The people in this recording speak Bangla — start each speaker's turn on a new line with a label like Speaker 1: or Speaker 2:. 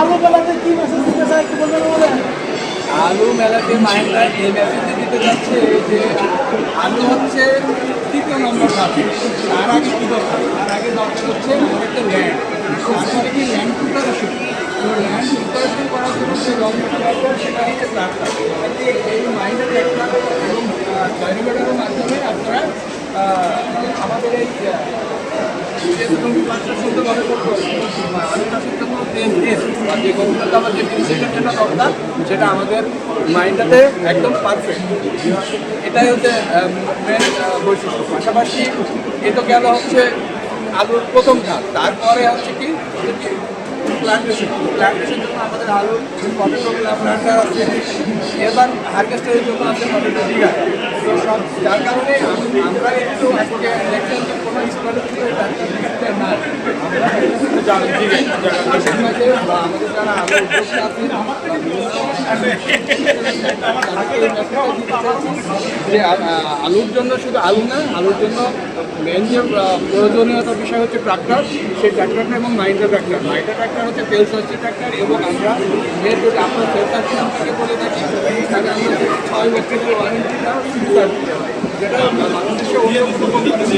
Speaker 1: আলু বেলাতে কি মেসেজ দিতে চাই একটু বলবেন আমাদের?
Speaker 2: আলু মেলাতে মাহিন্দ্রা এই মেসেজটি দিতে যাচ্ছে যে আলু হচ্ছে তৃতীয় নম্বর কাজে। তার আগে কী দরকার? তার আগে দরকার হচ্ছে একটা ল্যান্ড। তারপরে কি ল্যান্ড প্রিপারেশন। তো ল্যান্ড প্রিপারেশন করার জন্য যে রংটা দরকার সেটা হচ্ছে ট্রাক্টর। এই মাহিন্দ্রা ট্রাক্টর এবং জয়নিবেটারের মাধ্যমে আপনারা আমাদের এই সুন্দরভাবে করতে হবে। আলু চাষের জন্য যে গরুটাতে আমার যে বিদেশিটা যেটা দরকার সেটা আমাদের মাইন্ডটাতে একদম পারফেক্ট। এটাই হচ্ছে মেন বৈশিষ্ট্য। পাশাপাশি এ তো গেল হচ্ছে আলুর প্রথম ধাপ। তারপরে হচ্ছে কি প্লান্টেশন। প্লান্টেশন জন্য আমাদের আলুর পটেটো প্লান্টার আছে, এবার হারভেস্টারের জন্য আছে পটেটো ডিগার। তো সব যার কারণে আমরা একটু আজকে দেখছেন যে কোনো স্কুলের ভিতরে না আমরা দেশের মাঝে বা আমাদের যারা আলু উদ্যোক্তা আছে যে আলুর জন্য শুধু আলু না, আলুর জন্য মেন যে প্রয়োজনীয়তা বিষয় হচ্ছে ট্রাক্টর। সেই ট্রাক্টরটা এবং মাইন্ডার ট্রাক্টর হচ্ছে তেল সার্চি ট্রাক্টর। এবং আমরা এর যদি আপনার তেল সার্চি সম্পর্কে বলে থাকি তাহলে আমরা 6 বছরের ওয়ারেন্টিটা যেটা বাংলাদেশে অন্য কোনো কোম্পানি